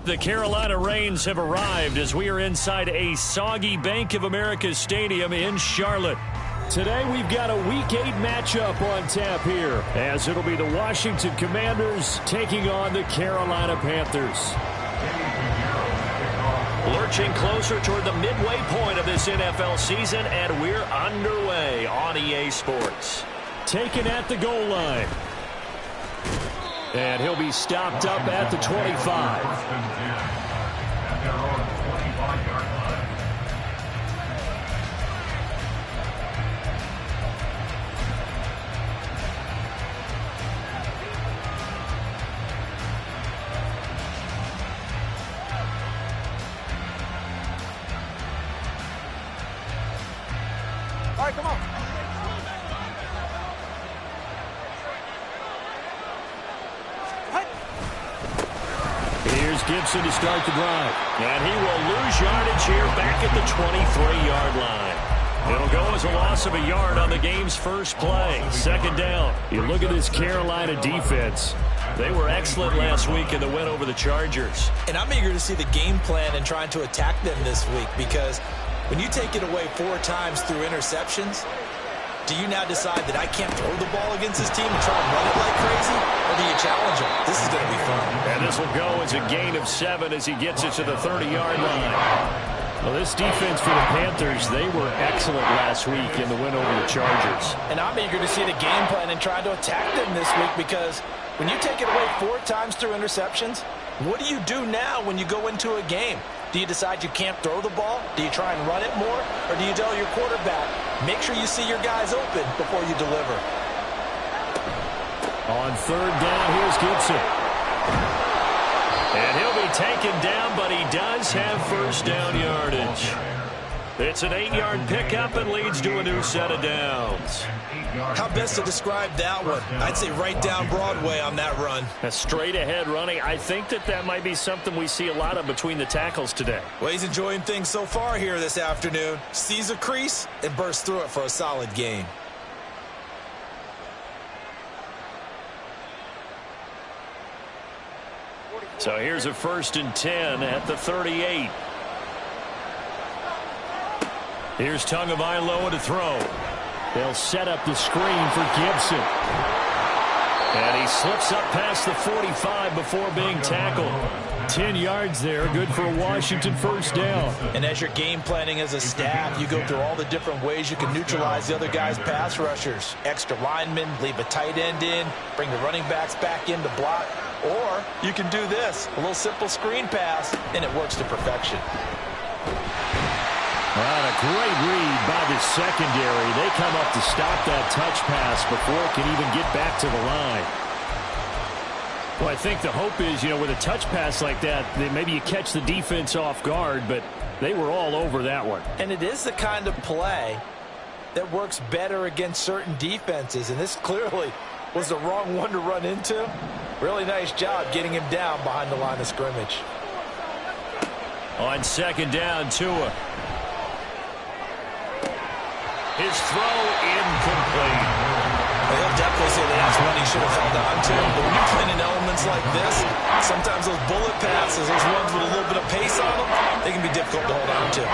The Carolina Rains have arrived as we are inside a soggy Bank of America Stadium in Charlotte. Today we've got a Week 8 matchup on tap here, as it'll be the Washington Commanders taking on the Carolina Panthers. Lurching closer toward the midway point of this NFL season, and we're underway on EA Sports. Taken at the goal line. And he'll be stopped up at the 25. All right, come on. Here's Gibson to start the drive. And he will lose yardage here back at the 23-yard line. It'll go as a loss of a yard on the game's first play. Second down. You look at this Carolina defense. They were excellent last week in the win over the Chargers. And I'm eager to see the game plan and trying to attack them this week, because when you take it away 4 times through interceptions, do you now decide that I can't throw the ball against this team and try and run it like crazy? Or do you challenge them? This is going to be fun. And this will go as a gain of 7 as he gets it to the 30-yard line. Well, this defense for the Panthers, they were excellent last week in the win over the Chargers. And I'm eager to see the game plan and try to attack them this week, because when you take it away 4 times through interceptions, what do you do now when you go into a game? Do you decide you can't throw the ball? Do you try and run it more? Or do you tell your quarterback, make sure you see your guys open before you deliver? On third down, here's Gibson. And he'll be taken down, but he does have first down yardage. It's an 8-yard pickup and leads to a new set of downs. How best to describe that one? I'd say right down Broadway on that run. A straight-ahead running. I think that might be something we see a lot of between the tackles today. Well, he's enjoying things so far here this afternoon. Sees a crease and bursts through it for a solid gain. So here's a 1st and 10 at the 38. Here's Tagovailoa to throw. They'll set up the screen for Gibson. And he slips up past the 45 before being tackled. 10 yards there, good for a Washington first down. And as you're game planning as a staff, you go through all the different ways you can neutralize the other guy's pass rushers. Extra linemen, leave a tight end in, bring the running backs back in to block. Or you can do this, a little simple screen pass, and it works to perfection. And a great read by the secondary. They come up to stop that touch pass before it can even get back to the line. Well, I think the hope is, with a touch pass like that, that maybe you catch the defense off guard, but they were all over that one. And it is the kind of play that works better against certain defenses, and this clearly was the wrong one to run into. Really nice job getting him down behind the line of scrimmage. On second down, Tua. His throw incomplete. Well, he'll definitely say that's one he should have held on to. But when you're playing in elements like this, sometimes those bullet passes, those ones with a little bit of pace on them, they can be difficult to hold on to.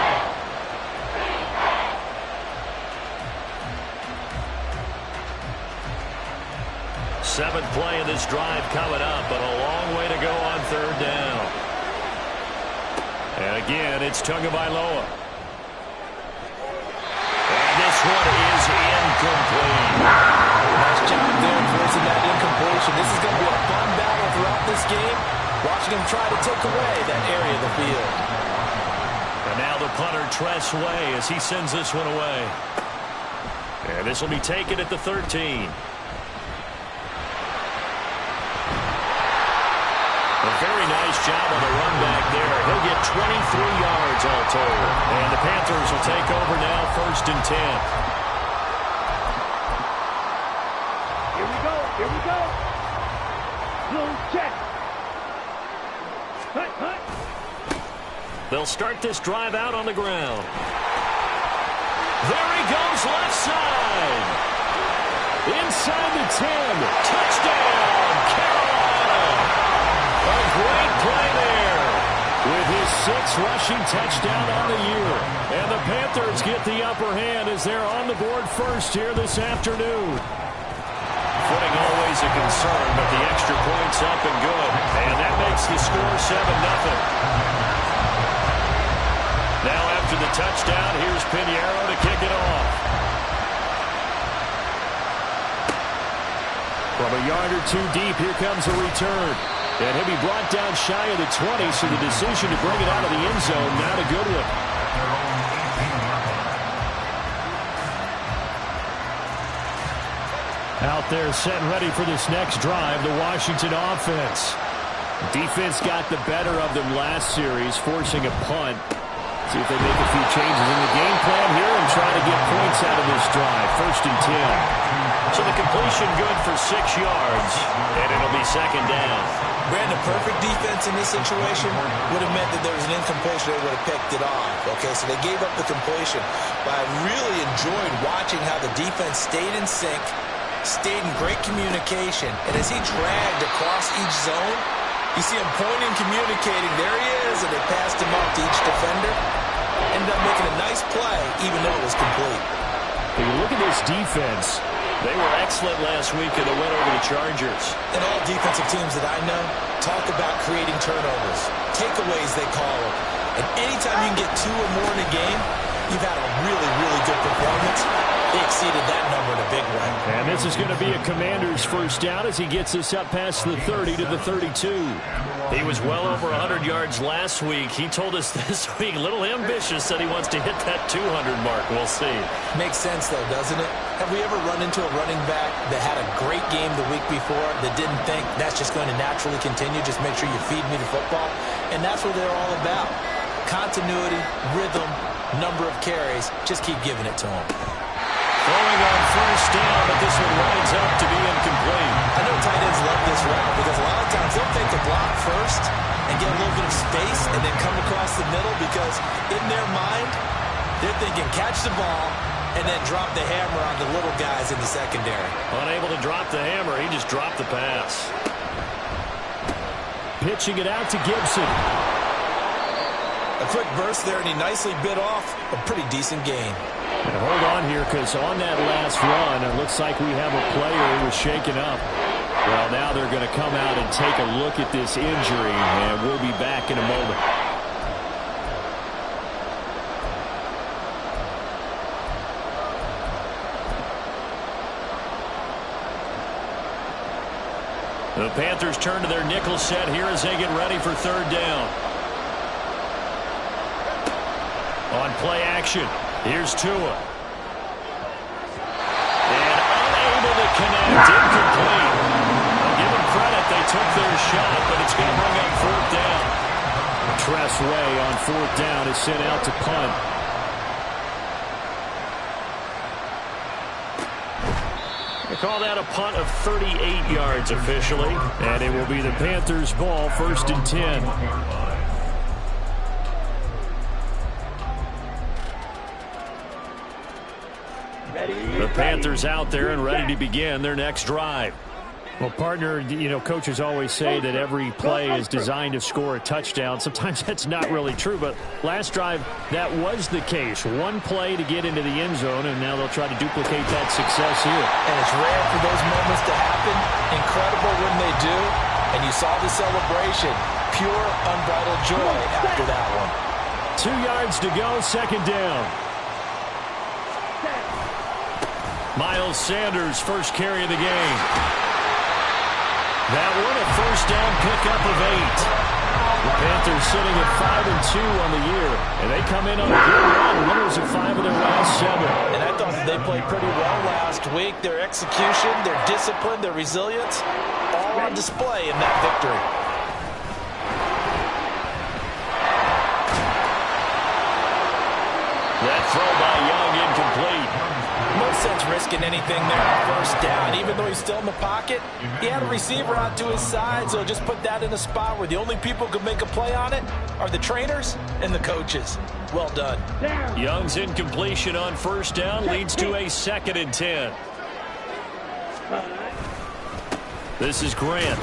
Seventh play of this drive coming up, but a long way to go on third down. And again, it's Tagovailoa. And this one is incomplete. Nice job there forcing that incompletion. This is going to be a fun battle throughout this game. Watching him try to take away that area of the field. And now the punter Tress Way as he sends this one away. And this will be taken at the 13. A very nice job on the run back there. He'll get 23 yards all told. And the Panthers will take over now, 1st and 10. Here we go. Here we go. Blue check. Hut, hut. They'll start this drive out on the ground. There he goes, left side. Inside the 10. Touchdown, Carolina. A great play there. 6th rushing touchdown on the year. And the Panthers get the upper hand as they're on the board first here this afternoon. Footing always a concern, but the extra point's up and good. And that makes the score 7-0. Now after the touchdown, here's Pinheiro to kick it off. From a yard or two deep, here comes a return. And he'll be brought down shy of the 20, so the decision to bring it out of the end zone, not a good one. Out there set ready for this next drive, the Washington offense. Defense got the better of them last series, forcing a punt. See if they make a few changes in the game plan here and try to get points out of this drive. 1st and 10. So the completion good for 6 yards, and it'll be 2nd down. Brandon, perfect defense in this situation would have meant that there was an incompletion. They would have picked it off. Okay, so they gave up the completion. But I really enjoyed watching how the defense stayed in sync, stayed in great communication, and as he dragged across each zone, you see him pointing, communicating. There he is, and they passed him up to each defender. Ended up making a nice play, even though it was complete. When you look at this defense, they were excellent last week in the win over the Chargers. And all defensive teams that I know talk about creating turnovers. Takeaways, they call them. And anytime you can get 2 or more in a game, you've had a really, really good performance. They exceeded that number in a big way. And this is going to be a Commander's first down as he gets us up past the 30 to the 32. He was well over 100 yards last week. He told us this week, a little ambitious, said he wants to hit that 200 mark. We'll see. Makes sense, though, doesn't it? Have we ever run into a running back that had a great game the week before that didn't think that's just going to naturally continue? Just make sure you feed me the football. And that's what they're all about. Continuity, rhythm, number of carries. Just keep giving it to them. Throwing on 1st down, but this one winds up to be incomplete. I know tight ends love this route because a lot of times they'll take the block first and get a little bit of space and then come across the middle because in their mind, they're thinking catch the ball and then drop the hammer on the little guys in the secondary. Unable to drop the hammer, he just dropped the pass. Pitching it out to Gibson. A quick burst there, and he nicely bit off a pretty decent gain. And hold on here, because on that last run, it looks like we have a player who was shaken up. Well, now they're going to come out and take a look at this injury, and we'll be back in a moment. The Panthers turn to their nickel set here as they get ready for 3rd down. On play action, here's Tua. And unable to connect, incomplete. I'll give them credit, they took their shot, but it's going to bring up 4th down. Tress Way on 4th down is sent out to punt. They call that a punt of 38 yards officially, and it will be the Panthers' ball, 1st and 10. The Panthers out there and ready to begin their next drive. Well, partner, you know, coaches always say that every play is designed to score a touchdown. Sometimes that's not really true, but last drive, that was the case. One play to get into the end zone, and now they'll try to duplicate that success here. And it's rare for those moments to happen. Incredible when they do. And you saw the celebration. Pure, unbridled joy after that one. 2 yards to go, 2nd down. Miles Sanders, first carry of the game. That one, a 1st down pickup of 8. The Panthers sitting at 5-2 on the year, and they come in on a good run, winners of 5 of their last 7. And I thought that they played pretty well last week. Their execution, their discipline, their resilience, all on display in that victory. That throw by Young incomplete. No sense risking anything there on 1st down. Even though he's still in the pocket, he had a receiver out to his side, so just put that in a spot where the only people who could make a play on it are the trainers and the coaches. Well done. Young's incompletion on 1st down leads to a 2nd and 10. This is Grant.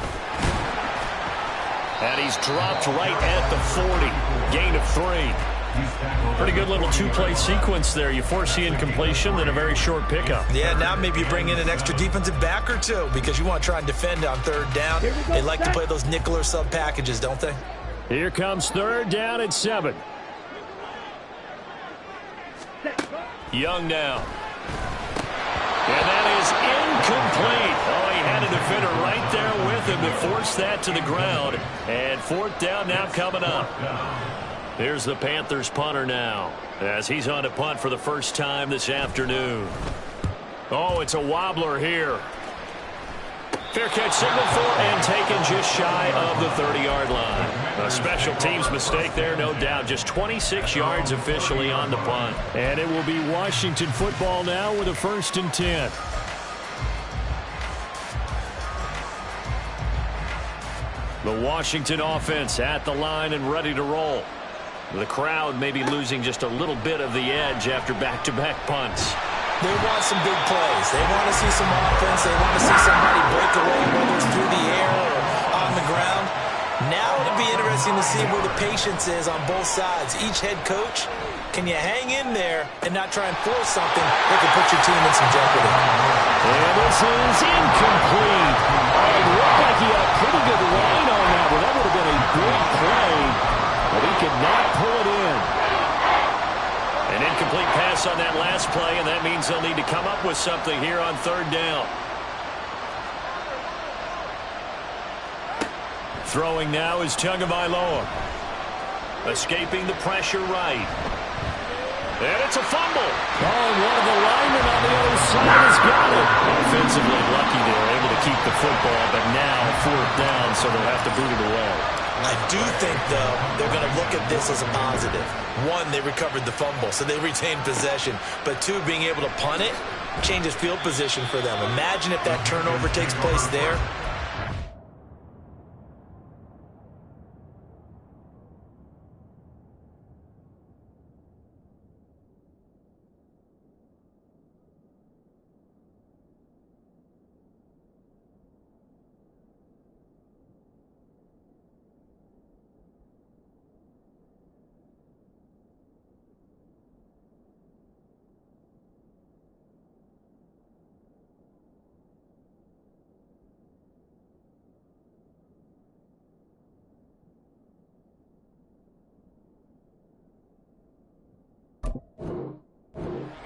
And he's dropped right at the 40. Gain of 3. Pretty good little two-play sequence there. You force the incompletion, then a very short pickup. Yeah, now maybe you bring in an extra defensive back or two because you want to try and defend on third down. They like to play those nickel or sub packages, don't they? Here comes third down at 7. Young now. And that is incomplete. Oh, he had a defender right there with him to force that to the ground. And fourth down now coming up. Here's the Panthers punter now as he's on to punt for the first time this afternoon. Oh, it's a wobbler here. Fair catch signal for and taken just shy of the 30-yard line. A special teams mistake there, no doubt. Just 26 yards officially on the punt. And it will be Washington football now with a 1st and 10. The Washington offense at the line and ready to roll. The crowd may be losing just a little bit of the edge after back-to-back punts. They want some big plays. They want to see some offense. They want to see somebody break away, whether it's through the air or on the ground. Now it'll be interesting to see where the patience is on both sides. Each head coach, can you hang in there and not try and force something that could put your team in some jeopardy? And this is incomplete. It looked like he had a pretty good line on that one. That would have been a big play, but he could not pull it in. An incomplete pass on that last play, and that means they'll need to come up with something here on third down. Throwing now is Tagovailoa. Escaping the pressure right. And it's a fumble. Oh, and one of the linemen on the other side has got it. Offensively lucky they were able to keep the football, but now fourth down, so they'll have to boot it away. I do think, though, they're going to look at this as a positive. One, they recovered the fumble, so they retained possession. But two, being able to punt it changes field position for them. Imagine if that turnover takes place there.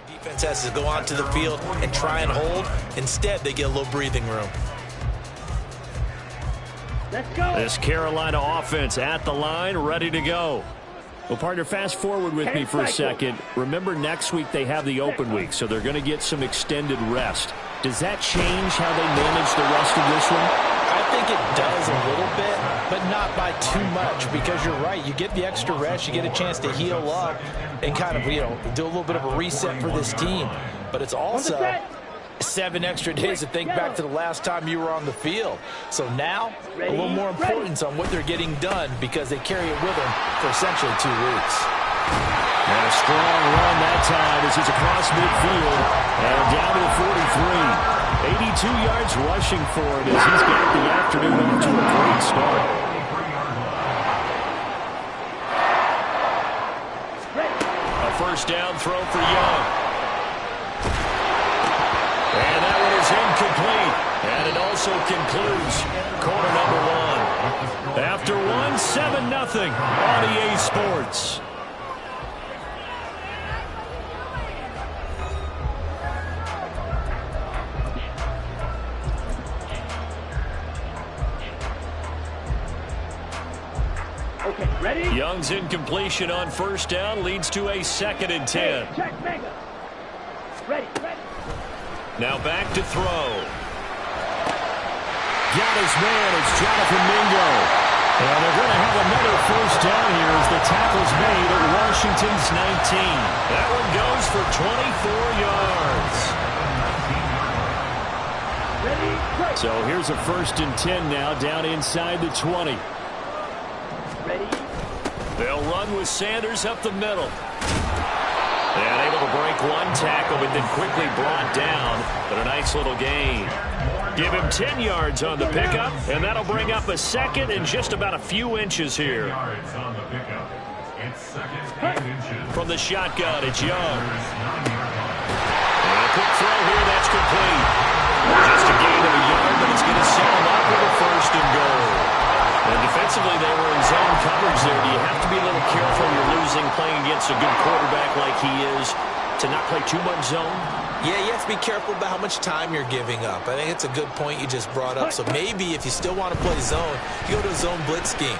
Defense has to go onto the field and try and hold. Instead, they get a little breathing room. Let's go. This Carolina offense at the line, ready to go. Well, partner, fast forward with me for a second. Remember, next week they have the open week, so they're going to get some extended rest. Does that change how they manage the rest of this one? I think it does a little bit, but not by too much, because you're right. You get the extra rest, you get a chance to heal up and kind of, do a little bit of a reset for this team. But it's also 7 extra days to think back to the last time you were on the field. So now, a little more importance on what they're getting done because they carry it with them for essentially 2 weeks. And a strong run that time as he's across midfield and down to the 43. 82 yards rushing for it as he's got the afternoon off to a great start. A first down throw for Young. And that one is incomplete. And it also concludes quarter number 1. After one, 7-0 on EA Sports. Okay, ready? Young's incompletion on first down leads to a 2nd and 10. Check, mega. Ready. Now back to throw. Got his man. It's Jonathan Mingo. And they're going to have another first down here as the tackle's made at Washington's 19. That one goes for 24 yards. Ready, so here's a 1st and 10 now down inside the 20. Ready. They'll run with Sanders up the middle. And able to break one tackle, but then quickly brought down. But a nice little gain. Give him 10 yards on the pickup, and that'll bring up a second and just about a few inches here. From the shotgun, it's Young. And a quick throw here, that's complete. Just a gain of a yard, but it's going to set him up with a first and goal. And defensively, they were in zone coverage there. Do you have to be a little careful when you're losing, playing against a good quarterback like he is, to not play too much zone? Yeah, you have to be careful about how much time you're giving up. I think it's a good point you just brought up. So maybe if you still want to play zone, you go to a zone blitz scheme.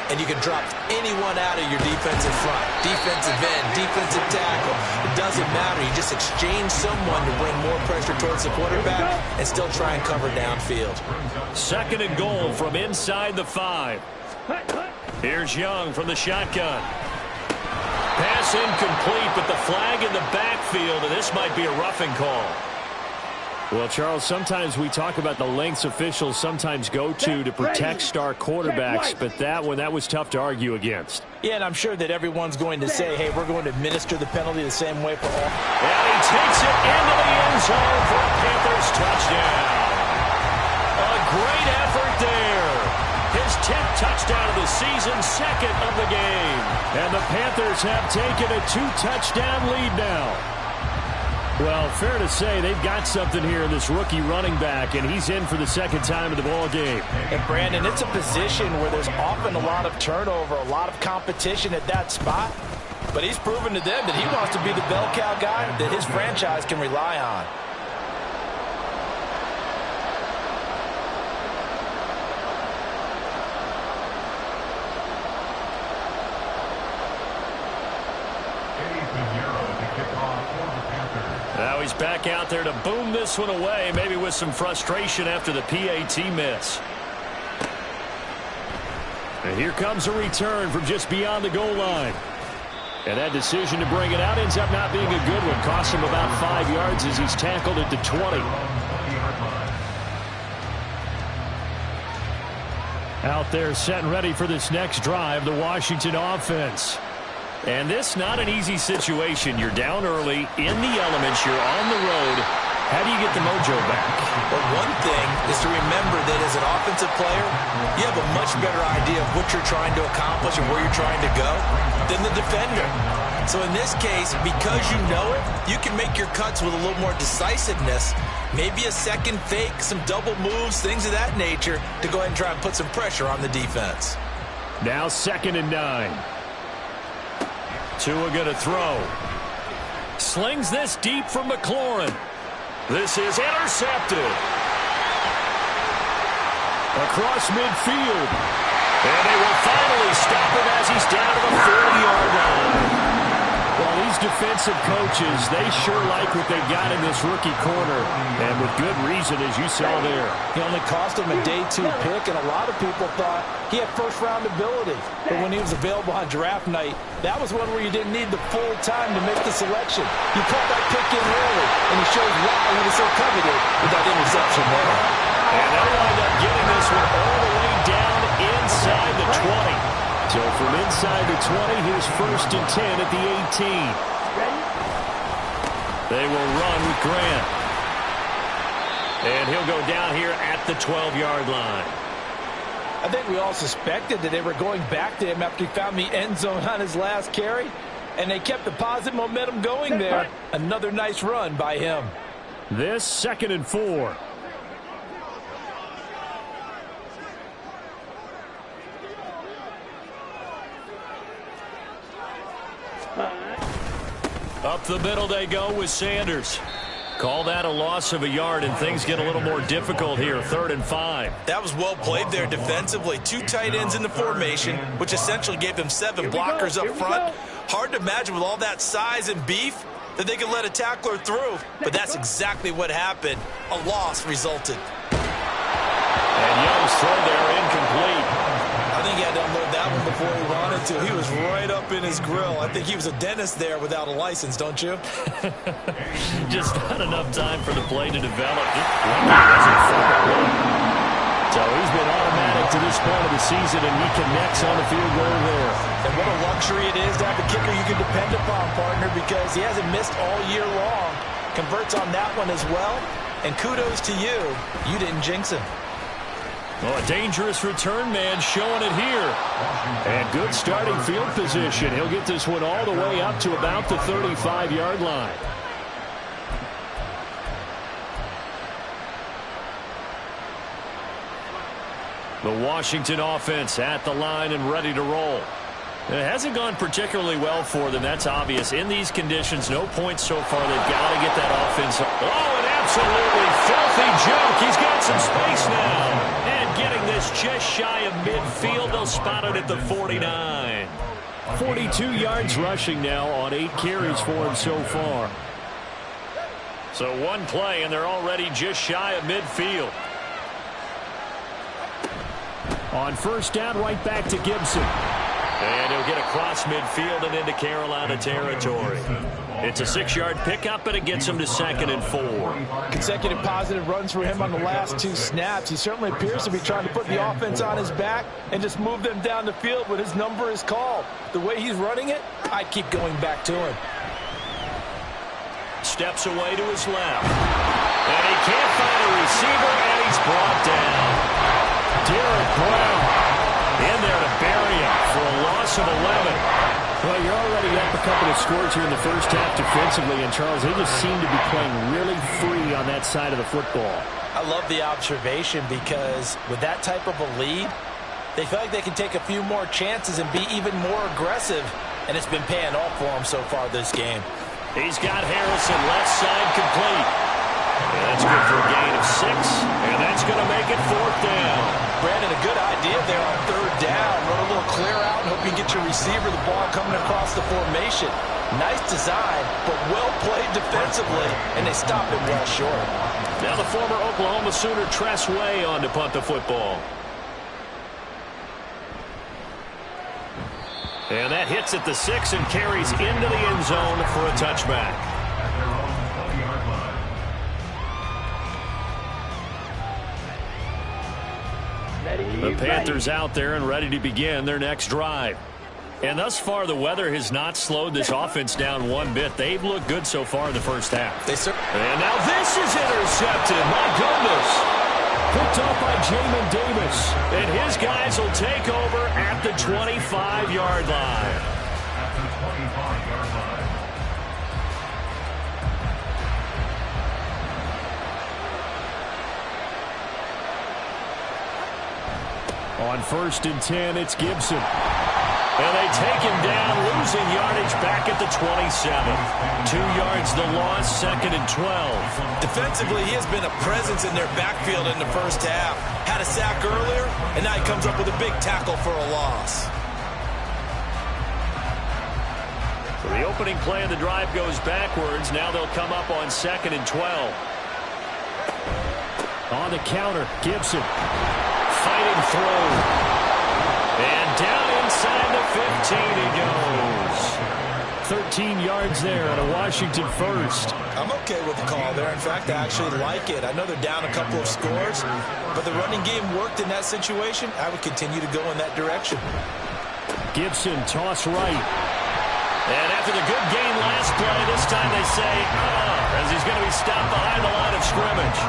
And you can drop anyone out of your defensive front, defensive end, defensive tackle. It doesn't matter. You just exchange someone to bring more pressure towards the quarterback and still try and cover downfield. Second and goal from inside the 5. Here's Young from the shotgun. Pass incomplete, but the flag in the backfield, and this might be a roughing call. Well, Charles, sometimes we talk about the lengths officials sometimes go to protect star quarterbacks, but that was tough to argue against. Yeah, and I'm sure that everyone's going to say, hey, we're going to administer the penalty the same way for all. And he takes it into the end zone for a Panthers touchdown. A great effort there. His 10th touchdown of the season, second of the game. And the Panthers have taken a 2-touchdown lead now. Well, fair to say they've got something here in this rookie running back, and he's in for the second time in the ball game. And, Brandon, it's a position where there's often a lot of turnover, a lot of competition at that spot. But he's proven to them that he wants to be the bell cow guy that his franchise can rely on. Now he's back out there to boom this one away, maybe with some frustration after the PAT miss. And here comes a return from just beyond the goal line. And that decision to bring it out ends up not being a good one. Costs him about 5 yards as he's tackled at the 20. Out there set and ready for this next drive, the Washington offense. And this not an easy situation. You're down early, in the elements, you're on the road. How do you get the mojo back? Well, one thing is to remember that as an offensive player, you have a much better idea of what you're trying to accomplish and where you're trying to go than the defender. So in this case, because you know it, you can make your cuts with a little more decisiveness. Maybe a second fake, some double moves, things of that nature to go ahead and try and put some pressure on the defense. Now 2nd and 9. Tua going to throw. Slings this deep from McLaurin. This is intercepted. Across midfield. And they will finally stop him as he's down to the 40-yard line. Well, these defensive coaches, they sure like what they got in this rookie corner. And with good reason, as you saw there. He only cost him a day 2 pick, and a lot of people thought he had first-round ability. But when he was available on draft night, that was one where you didn't need the full time to make the selection. You caught that pick in early, and he showed why he was so coveted with that interception there. And they'll wind up getting this one all the way down inside the 20. So from inside the 20, here's 1st and 10 at the 18. They will run with Grant. And he'll go down here at the 12-yard line. I think we all suspected that they were going back to him after he found the end zone on his last carry. And they kept the positive momentum going there. Another nice run by him. This 2nd and 4. Up the middle they go with Sanders. Call that a loss of a yard, and things get a little more difficult here. 3rd and 5. That was well played there defensively. 2 tight ends in the formation, which essentially gave them 7 blockers up front. Hard to imagine with all that size and beef that they could let a tackler through. But that's exactly what happened. A loss resulted. And Young's throw there incomplete. I think he had to unload that one before he wanted to. He was right up in his grill. I think he was a dentist there without a license, don't you? Just not enough time for the play to develop. So he's been automatic to this point of the season, and he connects on the field goal there. And what a luxury it is to have a kicker you can depend upon, partner, because he hasn't missed all year long. Converts on that one as well. And kudos to you. You didn't jinx him. Oh, a dangerous return man showing it here. And good starting field position. He'll get this one all the way up to about the 35-yard line. The Washington offense at the line and ready to roll. It hasn't gone particularly well for them. That's obvious. In these conditions, no points so far. They've got to get that offense. Oh, an absolutely filthy jump. He's got some space now. And getting this just shy of midfield. They'll spot it at the 49. 42 yards rushing now on 8 carries for him so far. So one play, and they're already just shy of midfield. On first down, right back to Gibson. And he'll get across midfield and into Carolina territory. It's a 6-yard pickup, but it gets him to 2nd and 4. Consecutive positive runs for him on the last 2 snaps. He certainly appears to be trying to put the offense on his back and just move them down the field when his number is called. The way he's running it, I'd keep going back to him. Steps away to his left. And he can't find a receiver, and he's brought down. Derek Brown in there to bury him for a loss of 11. Well, you're already up a couple of scores here in the first half defensively, and Charles, they just seem to be playing really free on that side of the football. I love the observation because with that type of a lead, they feel like they can take a few more chances and be even more aggressive, and it's been paying off for them so far this game. He's got Harrison left side complete. And that's good for a gain of 6, and that's going to make it 4th down. Brandon, a good idea there on 3rd down. Run a little clear out and hope you get your receiver the ball coming across the formation. Nice design, but well played defensively, and they stop it well short. Now the former Oklahoma Sooner Tress Way on to punt the football. And that hits at the 6 and carries into the end zone for a touchback. The Panthers out there and ready to begin their next drive. And thus far, the weather has not slowed this offense down one bit. They've looked good so far in the first half. And now this is intercepted. My goodness. Picked off by Jamin Davis. And his guys will take over at the 25-yard line. On 1st and 10, it's Gibson. And they take him down, losing yardage back at the 27. 2 yards the loss, 2nd and 12. Defensively, he has been a presence in their backfield in the first half. Had a sack earlier, and now he comes up with a big tackle for a loss. So the opening play of the drive goes backwards. Now they'll come up on 2nd and 12. On the counter, Gibson. Fighting through. And down inside the 15 he goes. 13 yards there at a Washington first. I'm okay with the call there. In fact, I actually like it. I know they're down a couple of scores, but the running game worked in that situation. I would continue to go in that direction. Gibson toss right. And after the good game last play, this time they say, as he's going to be stopped behind the line of scrimmage.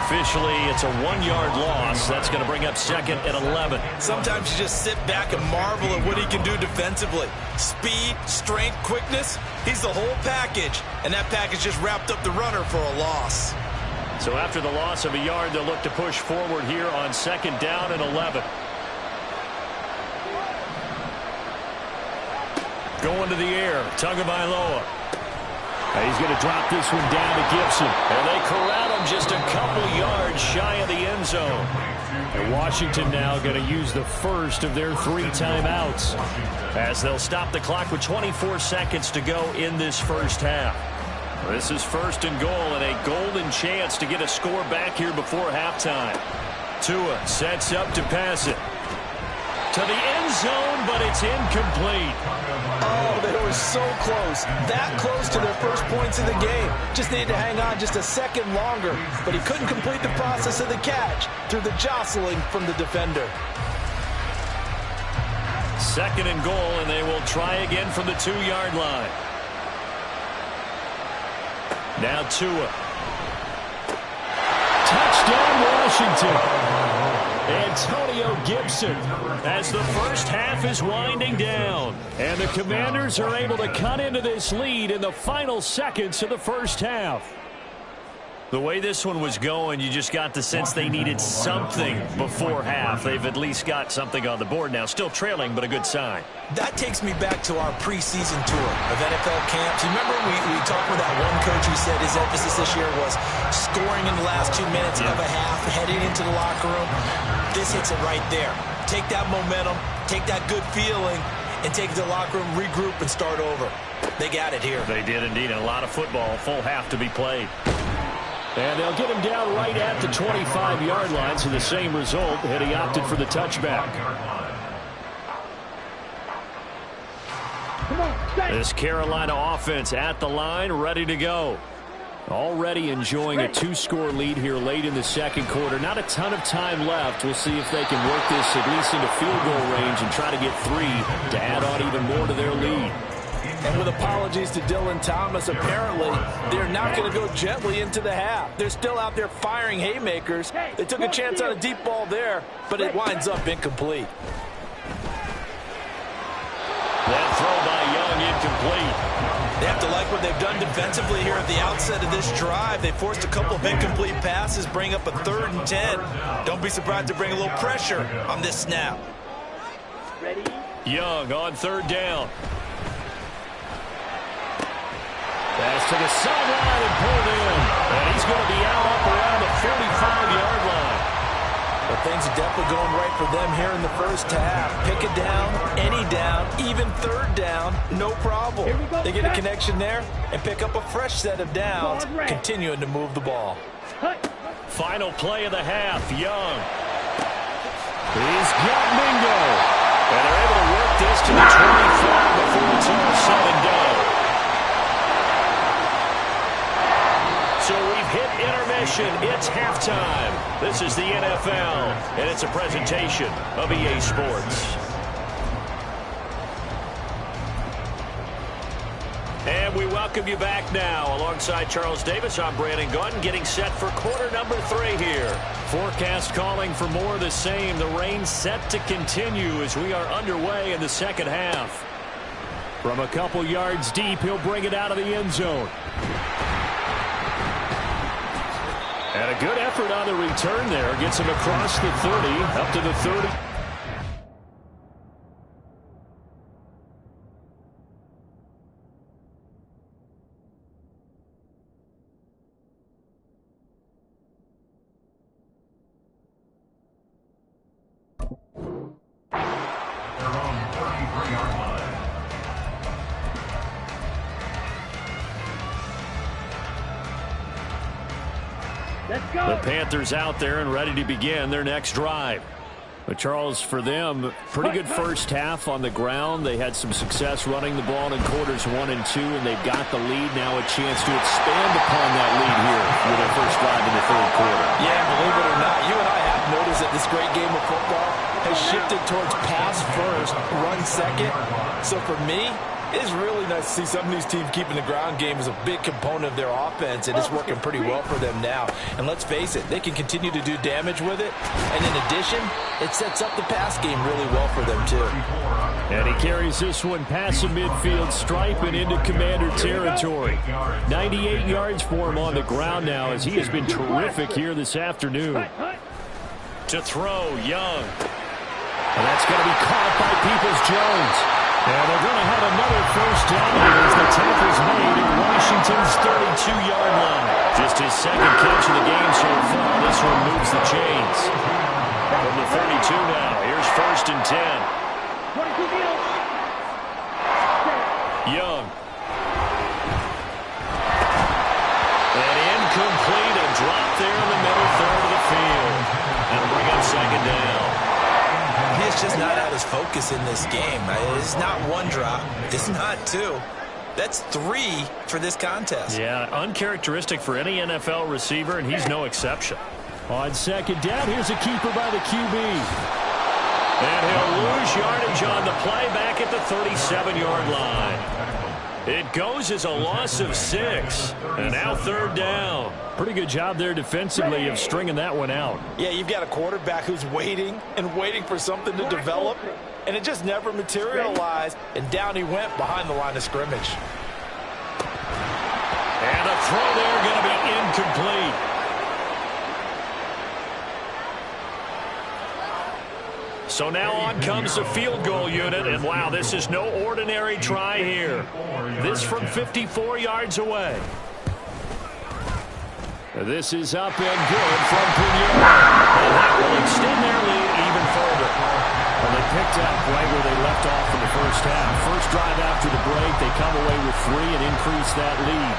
Officially, it's a 1-yard loss. That's going to bring up 2nd and 11. Sometimes you just sit back and marvel at what he can do defensively. Speed, strength, quickness, he's the whole package. And that package just wrapped up the runner for a loss. So after the loss of a yard, they'll look to push forward here on 2nd down and 11. Going to the air, Tagovailoa. He's going to drop this one down to Gibson. And they corral him just a couple yards shy of the end zone. And Washington now going to use the first of their 3 timeouts as they'll stop the clock with 24 seconds to go in this first half. This is 1st and goal and a golden chance to get a score back here before halftime. Tua sets up to pass it to the end zone, but it's incomplete. Oh, they were so close. That close to their first points in the game. Just needed to hang on just a second longer, but he couldn't complete the process of the catch through the jostling from the defender. 2nd and goal, and they will try again from the 2-yard line. Now Tua. Touchdown, Washington. Antonio Gibson as the first half is winding down. And the Commanders are able to cut into this lead in the final seconds of the first half. The way this one was going, you just got the sense they needed something before half. They've at least got something on the board now. Still trailing, but a good sign. That takes me back to our preseason tour of NFL camps. You remember we talked with that one coach who said his emphasis this year was scoring in the last 2 minutes of a half, heading into the locker room. This hits it right there. Take that momentum, take that good feeling, and take it to the locker room, regroup, and start over. They got it here. They did indeed. A lot of football, full half to be played. And they'll get him down right at the 25-yard line, so the same result, and he opted for the touchback. This Carolina offense at the line, ready to go. Already enjoying a 2-score lead here late in the second quarter. Not a ton of time left. We'll see if they can work this at least into field goal range and try to get 3 to add on even more to their lead. And with apologies to Dylan Thomas, apparently they're not going to go gently into the half. They're still out there firing haymakers. They took a chance on a deep ball there, but it winds up incomplete. That throw by Young incomplete. They have to like what they've done defensively here at the outset of this drive. They forced a couple of incomplete passes, bring up a 3rd and 10. Don't be surprised to bring a little pressure on this snap. Young on 3rd down. Pass to the sideline and pulled in. And he's going to be out up around the 45-yard line. But things are definitely going right for them here in the first half. Pick it down, any down, even 3rd down, no problem. They get a connection there and pick up a fresh set of downs, continuing to move the ball. Final play of the half, Young. He's got Mingo. And they're able to work this to the 25 before it's all said and done. So we've hit intermission. It's halftime. This is the NFL, and it's a presentation of EA Sports. And we welcome you back now. Alongside Charles Davis, I'm Brandon Gautin, getting set for quarter number 3 here. Forecast calling for more of the same. The rain set to continue as we are underway in the second half. From a couple yards deep, he'll bring it out of the end zone. And a good effort on the return there. Gets him across the 30, up to the 30. The Panthers out there and ready to begin their next drive. But Charles, for them, pretty good first half on the ground. They had some success running the ball in quarters 1 and 2, and they've got the lead now, a chance to expand upon that lead here with their first drive in the 3rd quarter. Yeah, believe it or not, you and I have noticed that this great game of football has shifted towards pass first, run second. So for me, it's really nice to see some of these teams keeping the ground game as a big component of their offense, and it's working pretty well for them now. And let's face it, they can continue to do damage with it. And in addition, it sets up the pass game really well for them, too. And he carries this one past the midfield stripe and into Commander territory. 98 yards for him on the ground now, as he has been terrific here this afternoon. To throw, Young. And that's going to be caught by Peoples-Jones. And they're going to have another first down as the tackle's made at Washington's 32-yard line. Just his 2nd catch of the game so far. This one moves the chains. From the 32 now, here's 1st and 10. Young. And incomplete, a drop there in the middle 3rd of the field. And bring up 2nd down. He's just not out his focus in this game. It's not 1 drop. It's not 2. That's 3 for this contest. Yeah, uncharacteristic for any NFL receiver, and he's no exception. On 2nd down, here's a keeper by the QB. And he'll lose yardage on the play back at the 37-yard line. It goes as a loss of 6. And now third down. Pretty good job there defensively of stringing that one out. Yeah, you've got a quarterback who's waiting and waiting for something to develop, and it just never materialized, and down he went behind the line of scrimmage. And a throw there going to be incomplete. So now on comes the field goal unit, and wow, this is no ordinary try here. This from 54 yards away. This is up and good from Pugh. And that will extend their lead even further. Well, they picked up right where they left off in the first half. First drive after the break, they come away with 3 and increase that lead.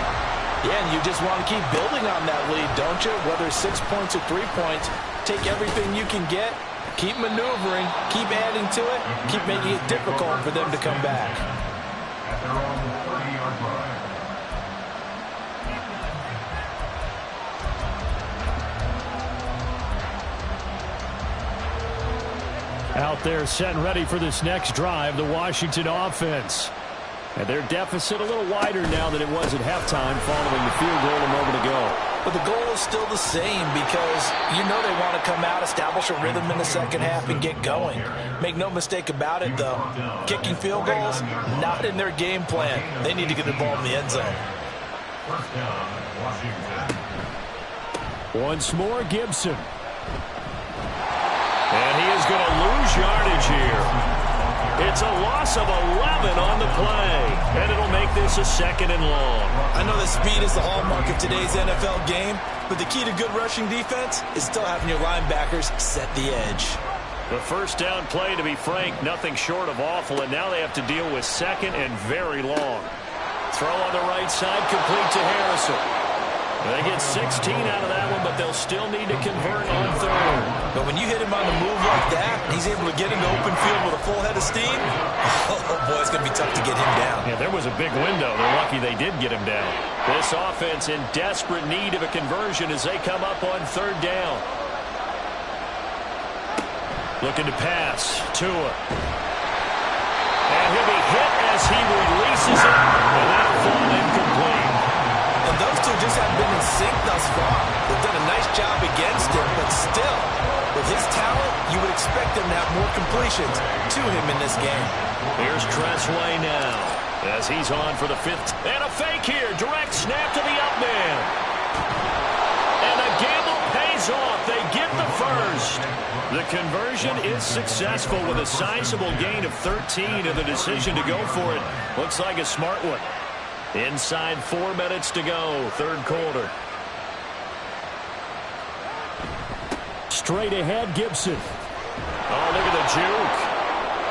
Yeah, and you just want to keep building on that lead, don't you? Whether it's 6 points or 3 points, take everything you can get, keep maneuvering, keep adding to it, keep making it difficult for them to come back. At their own 30-yard line. Out there set and ready for this next drive, the Washington offense. And their deficit a little wider now than it was at halftime following the field goal a moment ago. But the goal is still the same because you know they want to come out, establish a rhythm in the second half, and get going. Make no mistake about it, though. Kicking field goals, not in their game plan. They need to get the ball in the end zone. First down, Washington. Once more, Gibson. And he is going to lose yardage here. It's a loss of 11 on the play. And it'll make this a 2nd and long. I know that speed is the hallmark of today's NFL game, but the key to good rushing defense is still having your linebackers set the edge. The first down play, to be frank, nothing short of awful. And now they have to deal with 2nd and very long. Throw on the right side, complete to Harrison. They get 16 out of that one, but they'll still need to convert on 3rd. But when you hit him on the move like that, he's able to get into open field with a full head of steam. Oh, boy, it's going to be tough to get him down. Yeah, there was a big window. They're lucky they did get him down. This offense in desperate need of a conversion as they come up on 3rd down. Looking to pass. Tua. And he'll be hit as he releases it. And that'll fall incomplete. And those two just haven't been in sync thus far. They've done a nice job against him, but still, with his talent, you would expect them to have more completions to him in this game. Here's Tressway now as he's on for the 5th. And a fake here. Direct snap to the up man. And a gamble pays off. They get the first. The conversion is successful with a sizable gain of 13, and the decision to go for it looks like a smart one. Inside 4 minutes to go, 3rd quarter. Straight ahead, Gibson. Oh, look at the juke.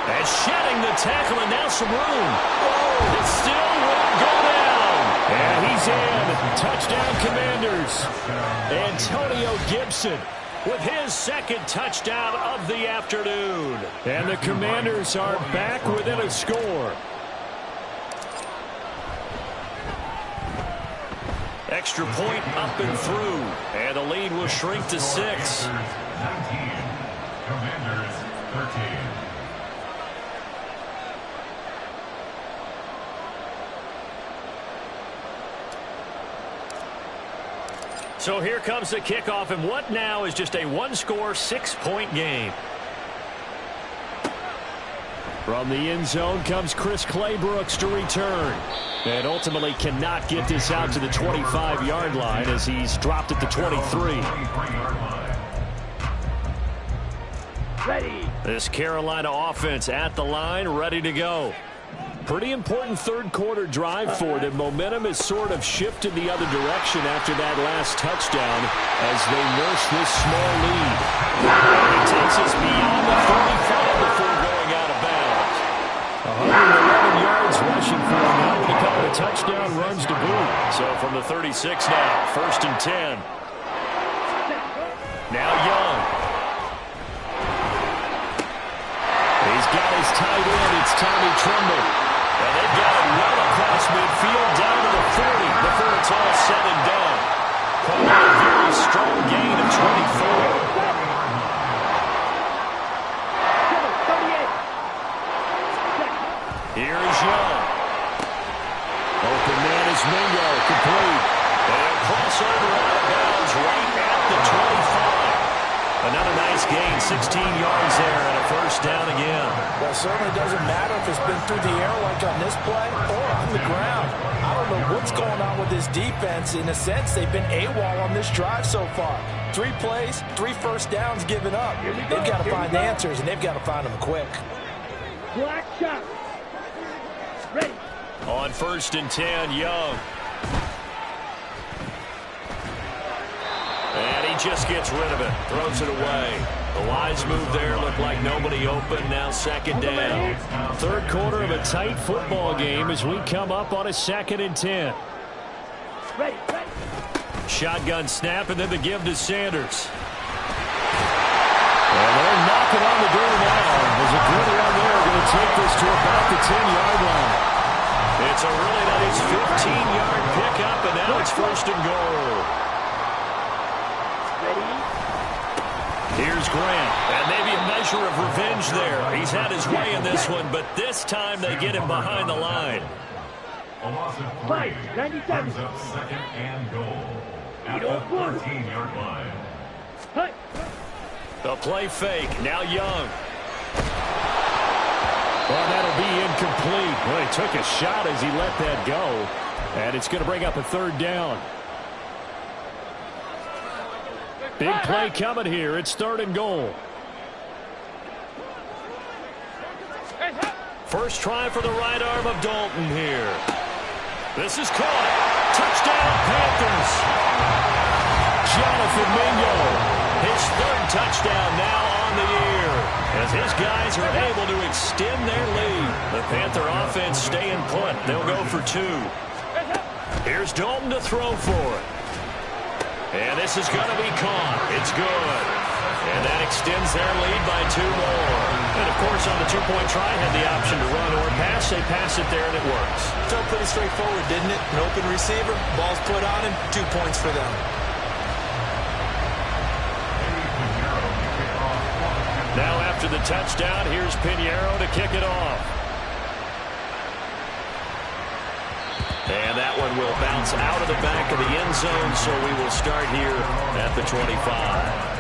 And shedding the tackle, and now some room. Oh, it still won't go down. And he's in. Touchdown, Commanders. Antonio Gibson with his 2nd touchdown of the afternoon. And the Commanders are back within a score. Extra point up and through. And the lead will shrink to 6. 19. Commanders 13. So here comes the kickoff, and what now is just a 1-score, 6-point game. From the end zone comes Chris Claybrooks to return. And ultimately cannot get this out to the 25-yard line as he's dropped at the 23. Ready. This Carolina offense at the line, ready to go. Pretty important 3rd quarter drive for them. Momentum has sort of shifted the other direction after that last touchdown as they nurse this small lead. He takes us beyond the 35 before going out of bounds. 111 yards rushing for him now with a couple of touchdown runs to boot. So from the 36 now, 1st and 10. Now Young. He's got his tight end. It's Tommy Tremble. And they've got it well across midfield down to the 40 before it's all said and done. Probably a very strong gain of 24. Another nice gain, 16 yards there, and a first down again. Well, it certainly doesn't matter if it's been through the air like on this play or on the ground. I don't know what's going on with this defense. In a sense, they've been AWOL on this drive so far. 3 plays, 3 first downs given up. They've got to find answers, and they've got to find them quick. Black shot. Ready. On 1st and 10, Young. And he just gets rid of it, throws it away. The wise move there, looked like nobody open, now 2nd down. 3rd quarter of a tight football game as we come up on a 2nd and 10. Ready. Shotgun snap, and then the give to Sanders. And they're knocking on the door now. There's a good run there, going to take this to about the 10-yard line. It's a really nice 15-yard pickup, and now it's 1st and goal. Here's Grant, and maybe a measure of revenge there. He's had his way in this one, but this time they get him behind the line. A loss of 3. 97. Brings up 2nd and goal at the 14-yard line. A play fake, now Young. Well, that'll be incomplete. Well, he took a shot as he let that go, and it's going to bring up a 3rd down. Big play coming here. It's 3rd and goal. First try for the right arm of Dalton here. This is caught. Touchdown, Panthers. Jonathan Mingo. His 3rd touchdown now on the year, as his guys are able to extend their lead. The Panther offense staying put. They'll go for 2. Here's Dalton to throw for it. And this is going to be caught. It's good. And that extends their lead by 2 more. And, of course, on the 2-point try, had the option to run or pass. They pass it there, and it works. Felt pretty straightforward, didn't it? An open receiver, ball's put on him, 2 points for them. Now after the touchdown, here's Pinheiro to kick it off. And that one will bounce out of the back of the end zone, so we will start here at the 25.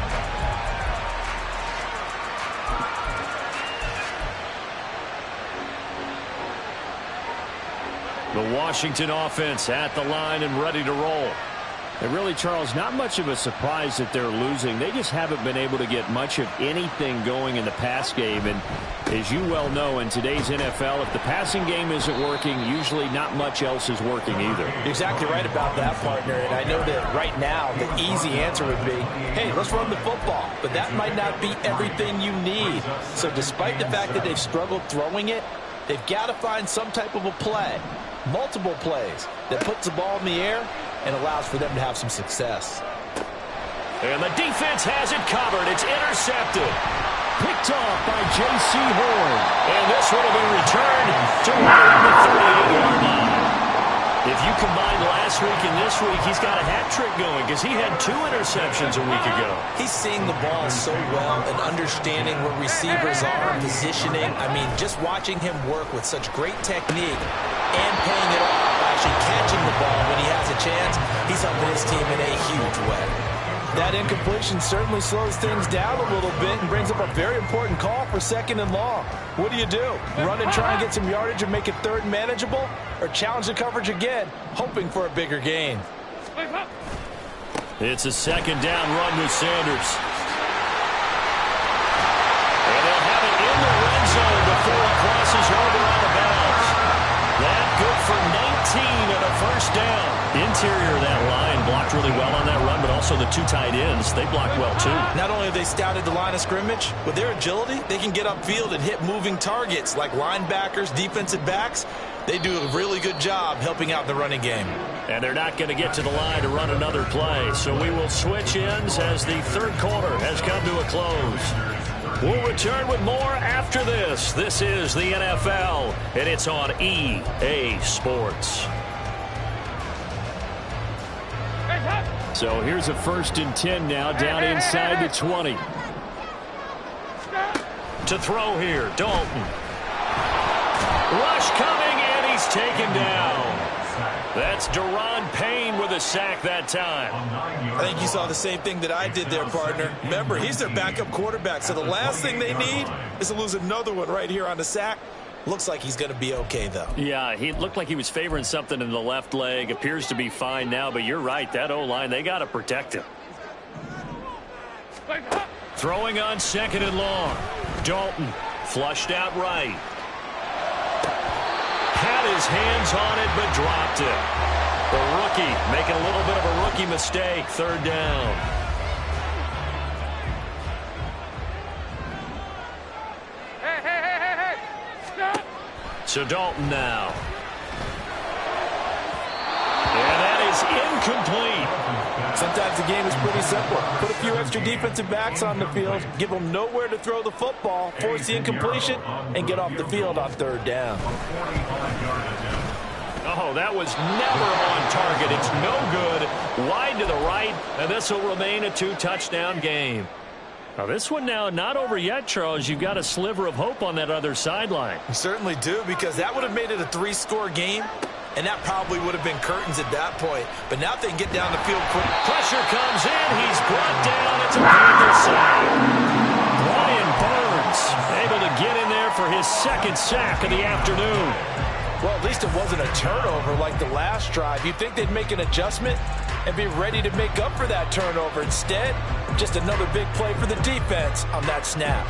The Washington offense at the line and ready to roll. And really, Charles, not much of a surprise that they're losing. They just haven't been able to get much of anything going in the pass game. And as you well know, in today's NFL, if the passing game isn't working, usually not much else is working either. You're exactly right about that, partner. And I know that right now the easy answer would be, hey, let's run the football. But that might not be everything you need. So despite the fact that they've struggled throwing it, they've got to find some type of a play, multiple plays, that puts the ball in the air and allows for them to have some success. And the defense has it covered. It's intercepted. Picked off by J.C. Horn. And this one will be returned to around the 38-yard line. If you combine last week and this week, he's got a hat trick going because he had 2 interceptions a week ago. He's seeing the ball so well and understanding where receivers are, positioning. I mean, just watching him work with such great technique and paying it off, actually catching the ball when he has a chance, he's helping his team in a huge way. That incompletion certainly slows things down a little bit and brings up a very important call for 2nd and long. What do? Run and try and get some yardage and make it 3rd and manageable? Or challenge the coverage again, hoping for a bigger gain? It's a 2nd down run with Sanders. And they'll have it in the red zone before it crosses over out of bounds. That good for 19 and a first down. Interior of that line blocked really well on that run, but also the 2 tight ends, they blocked well too. Not only have they scouted the line of scrimmage, with their agility, they can get upfield and hit moving targets like linebackers, defensive backs. They do a really good job helping out the running game. And they're not going to get to the line to run another play, so we will switch ends as the 3rd quarter has come to a close. We'll return with more after this. This is the NFL, and it's on EA Sports. So here's a 1st and 10 now, down inside the 20. To throw here, Dalton. Rush coming, and he's taken down. That's Deron Payne with a sack that time. I think you saw the same thing that I did there, partner. Remember, he's their backup quarterback, so the last thing they need is to lose another one right here on the sack. Looks like he's going to be okay, though. Yeah, he looked like he was favoring something in the left leg. Appears to be fine now, but you're right. That O-line, they got to protect him. Throwing on 2nd and long. Dalton flushed out right. Had his hands on it, but dropped it. The rookie making a little bit of a rookie mistake. 3rd down. Hey. Stop. So Dalton now. And that is incomplete. Sometimes the game is pretty simple. Put a few extra defensive backs on the field, give them nowhere to throw the football, force the incompletion, and get off the field on 3rd down. Oh, that was never on target. It's no good. Wide to the right, and this will remain a 2-touchdown game. Now, this one now not over yet, Charles. You've got a sliver of hope on that other sideline. You certainly do, because that would have made it a 3-score game, and that probably would have been curtains at that point. But now if they can get down the field quick. Pressure comes in. He's brought down. It's a Panthers sack. Brian Burns able to get in there for his 2nd sack of the afternoon. Well, at least it wasn't a turnover like the last drive. You'd think they'd make an adjustment and be ready to make up for that turnover. Instead, just another big play for the defense on that snap.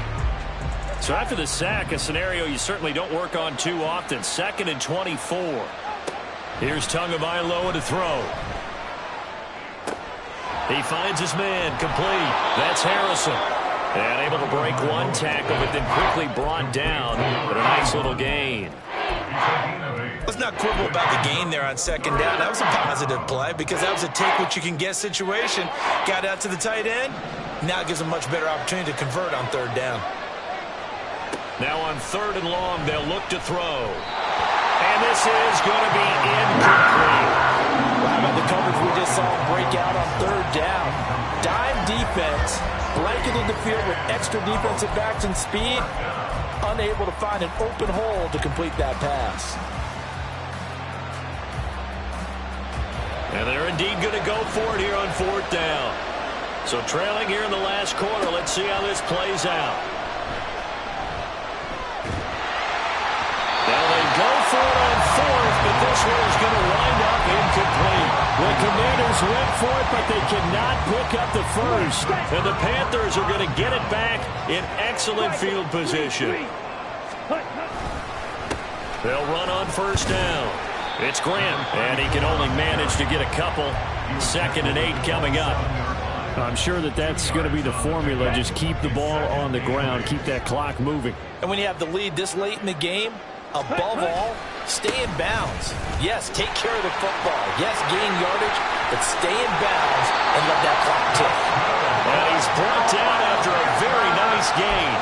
So after the sack, a scenario you certainly don't work on too often. 2nd and 24. Here's Tagovailoa to throw. He finds his man, complete. That's Harrison. And able to break one tackle, but then quickly brought down. But a nice little gain. Let's not quibble about the gain there on 2nd down. That was a positive play because that was a take-what-you-can-get situation. Got out to the tight end. Now it gives them a much better opportunity to convert on 3rd down. Now on 3rd and long, they'll look to throw. And this is going to be incomplete. How about the coverage we just saw break out on 3rd down? Dime defense, blanketed the field with extra defensive backs and speed, unable to find an open hole to complete that pass. And they're indeed going to go for it here on 4th down. So trailing here in the last quarter, let's see how this plays out. Now they go for it on 4th, but this one is going to wind up incomplete. The Commanders went for it, but they cannot pick up the first. And the Panthers are going to get it back in excellent field position. They'll run on 1st down. It's Graham, and he can only manage to get a couple. 2nd and 8 coming up. I'm sure that's going to be the formula. Just keep the ball on the ground. Keep that clock moving. And when you have the lead this late in the game, above all, stay in bounds. Yes, take care of the football. Yes, gain yardage, but stay in bounds and let that clock tick. And he's brought down after a very nice gain.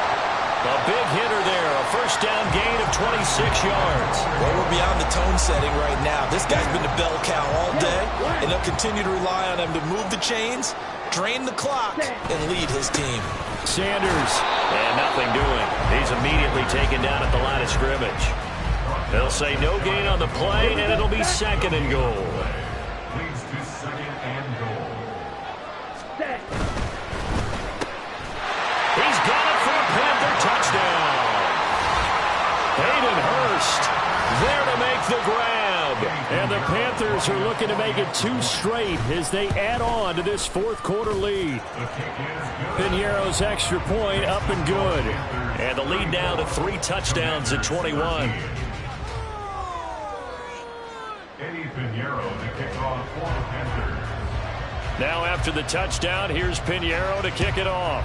A big hitter there, a 1st down gain of 26 yards. Well, we're beyond the tone setting right now. This guy's been the bell cow all day, and they'll continue to rely on him to move the chains, drain the clock, and lead his team. Sanders, and nothing doing. He's immediately taken down at the line of scrimmage. They'll say no gain on the play, and it'll be 2nd and goal. Leads to 2nd and goal. He's got it for a Panther touchdown. Hayden Hurst there to make the grab. And the Panthers are looking to make it 2 straight as they add on to this 4th quarter lead. Piñeiro's extra point up and good. And the lead now to 3 touchdowns at 21. Eddie Piñeiro to kick off for the Panthers. Now after the touchdown, here's Piñeiro to kick it off.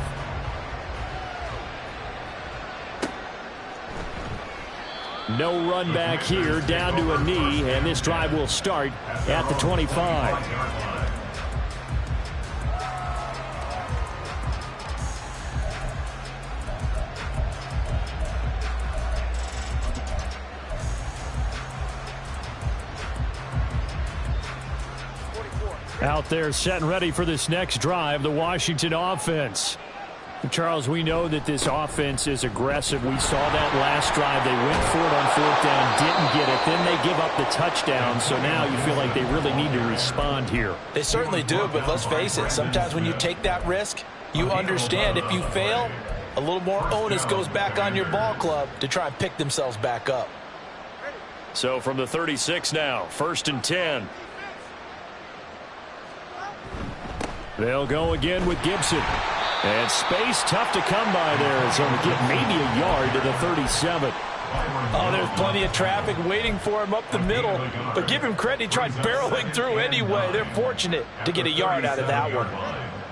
No run back here, down to a knee, and this drive will start at the 25. Out there set and ready for this next drive, the Washington offense. Charles, we know that this offense is aggressive. We saw that last drive. They went for it on 4th down, didn't get it. Then they give up the touchdown. So now you feel like they really need to respond here. They certainly do, but let's face it. Sometimes when you take that risk, you understand if you fail, a little more onus goes back on your ball club to try and pick themselves back up. So from the 36 now, 1st and 10. They'll go again with Gibson. And space tough to come by there. So he'll get maybe a yard to the 37. Oh, there's plenty of traffic waiting for him up the middle. But give him credit, he tried barreling through anyway. They're fortunate to get a yard out of that one.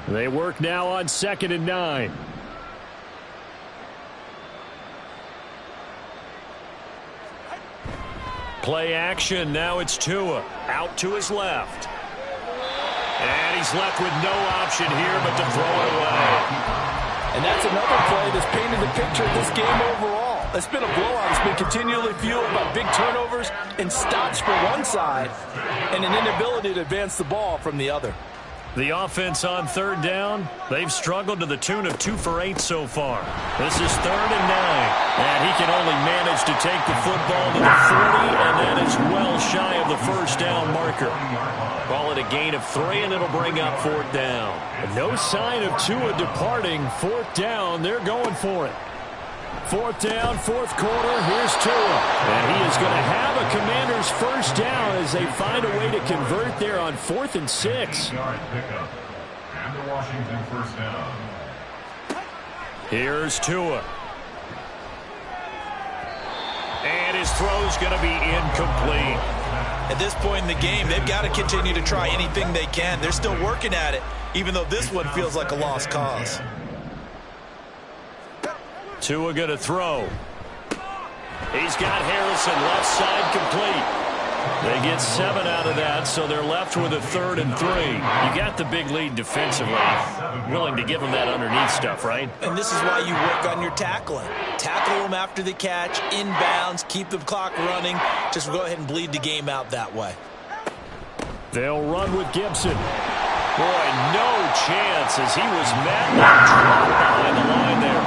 They work now on 2nd and 9. Play action. Now it's Tua. Out to his left. And he's left with no option here but to throw it away. And that's another play that's painted the picture of this game overall. It's been a blowout. It's been continually fueled by big turnovers and stops for one side and an inability to advance the ball from the other. The offense on 3rd down, they've struggled to the tune of 2 for 8 so far. This is 3rd and 9. And he can only manage to take the football to the 40, and that is well shy of the 1st down marker. Call it a gain of 3, and it'll bring up 4th down. No sign of Tua departing. 4th down, they're going for it. 4th down, 4th quarter, here's Tua. And he is going to have a Commander's 1st down as they find a way to convert there on 4th and 6. And the Washington 1st down. Here's Tua. And his throw's going to be incomplete. At this point in the game, they've got to continue to try anything they can. They're still working at it, even though this one feels like a lost cause. Tua going to throw. He's got Harrison left side complete. They get 7 out of that, so they're left with a 3rd and 3. You got the big lead defensively. Willing to give them that underneath stuff, right? And this is why you work on your tackling. Tackle them after the catch, inbounds, keep the clock running. Just go ahead and bleed the game out that way. They'll run with Gibson. Boy, no chance as he was met and dropped behind the line there.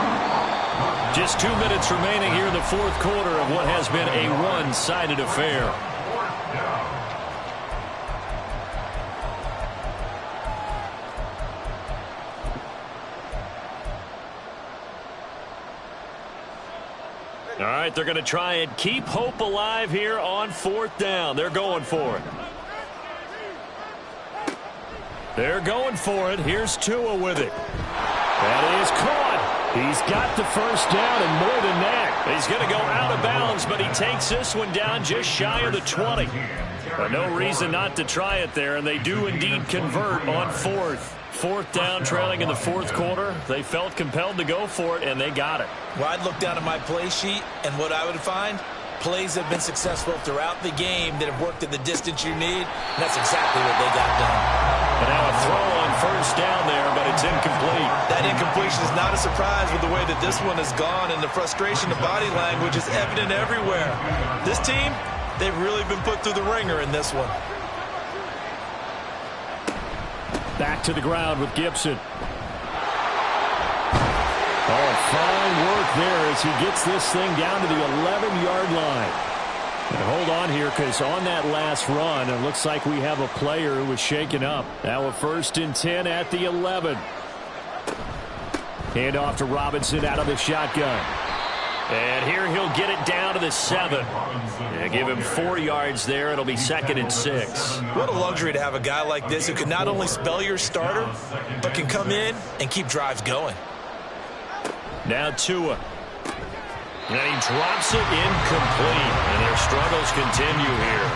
Just 2 minutes remaining here in the 4th quarter of what has been a one-sided affair. All right, they're going to try and keep hope alive here on 4th down. They're going for it. They're going for it. Here's Tua with it. That is caught. He's got the 1st down and more than that. He's going to go out of bounds, but he takes this one down just shy of the 20. No reason not to try it there, and they do indeed convert on 4th. 4th down, trailing in the 4th quarter. They felt compelled to go for it, and they got it. Well, I'd look down at my play sheet, and what I would find, plays have been successful throughout the game that have worked in the distance you need, and that's exactly what they got done. And now a throw on 1st down there, but it's incomplete. That incompletion is not a surprise with the way that this one has gone, and the frustration of body language is evident everywhere. This team, they've really been put through the ringer in this one. Back to the ground with Gibson. Oh, fine work there as he gets this thing down to the 11-yard line. And hold on here, because on that last run, it looks like we have a player who was shaken up. Now a 1st and 10 at the 11. Hand off to Robinson out of the shotgun. And here he'll get it down to the 7. And give him 4 yards there. It'll be 2nd and 6. What a luxury to have a guy like this who can not only spell your starter, but can come in and keep drives going. Now Tua. And he drops it incomplete. And their struggles continue here.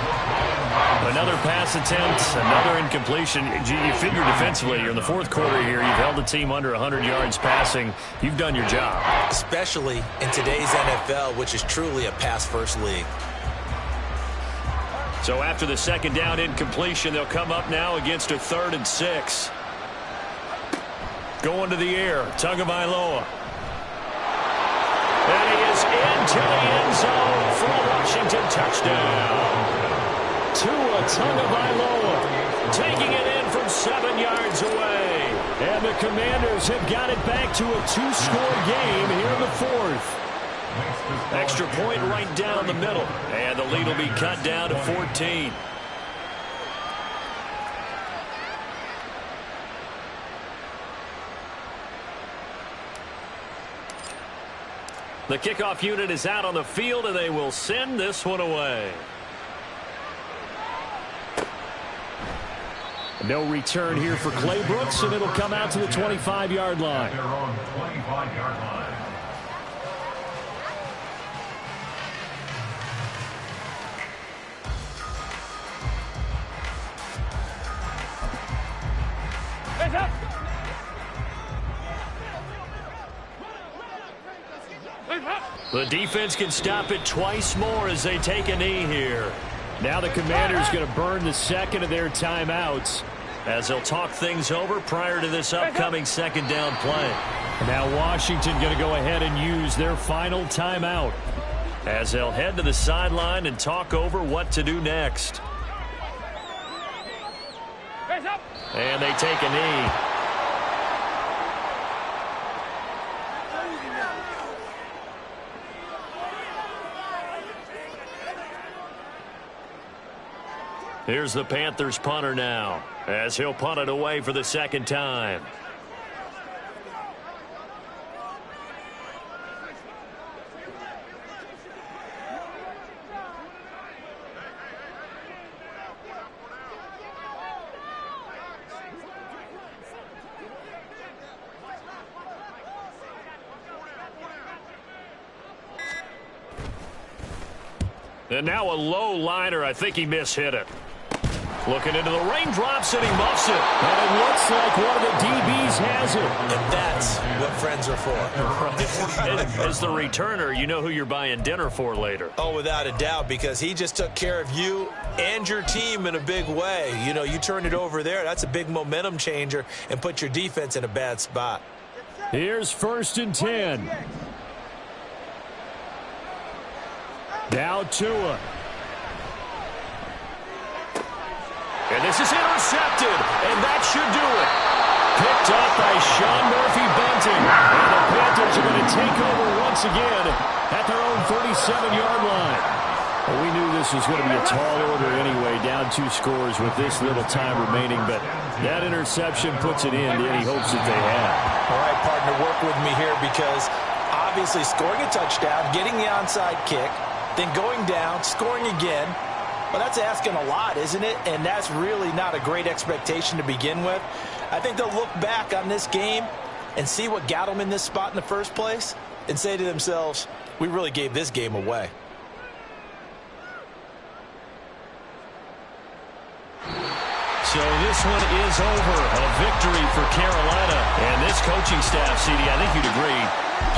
Another pass attempt, another incompletion. You figure defensively, you're in the 4th quarter here. You've held the team under 100 yards passing. You've done your job. Especially in today's NFL, which is truly a pass-first league. So after the 2nd down incompletion, they'll come up now against a 3rd and 6. Going to the air, Tagovailoa. And he is into the end zone for a Washington touchdown. Tua Tagovailoa taking it in from 7 yards away. And the Commanders have got it back to a 2-score game here in the fourth. Extra point right down the middle. And the lead will be cut down to 14. The kickoff unit is out on the field, and they will send this one away. No return here for Clay Brooks, and it'll come out to the 25-yard line. They're on the 25-yard line. Hands up! The defense can stop it twice more as they take a knee here. Now the Commanders going to burn the second of their timeouts as they'll talk things over prior to this upcoming second down play. Now Washington going to go ahead and use their final timeout as they'll head to the sideline and talk over what to do next. And they take a knee. Here's the Panthers punter now as he'll punt it away for the second time. And now a low liner. I think he mishit it. Looking into the raindrops, and he muffs it. And it looks like one of the DBs has it. And that's what friends are for. Right. As the returner, you know who you're buying dinner for later. Oh, without a doubt, because he just took care of you and your team in a big way. You know, you turned it over there. That's a big momentum changer and put your defense in a bad spot. Here's 1st and 10. Now Tua. And this is intercepted, and that should do it. Picked up by Sean Murphy-Bunting. And the Panthers are going to take over once again at their own 37-yard line. Well, we knew this was going to be a tall order anyway, down 2 scores with this little time remaining, but that interception puts an end to any hopes that they had. All right, partner, work with me here because obviously scoring a touchdown, getting the onside kick, then going down, scoring again. Well, that's asking a lot, isn't it? And that's really not a great expectation to begin with. I think they'll look back on this game and see what got them in this spot in the first place and say to themselves, we really gave this game away. So this one is over. A victory for Carolina. And this coaching staff, CD, I think you'd agree,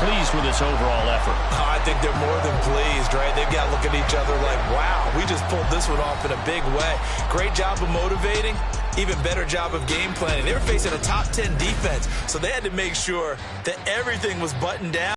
pleased with this overall effort. I think they're more than pleased, right? They've got to look at each other like, wow, we just pulled this one off in a big way. Great job of motivating. Even better job of game planning. They were facing a top 10 defense, so they had to make sure that everything was buttoned down.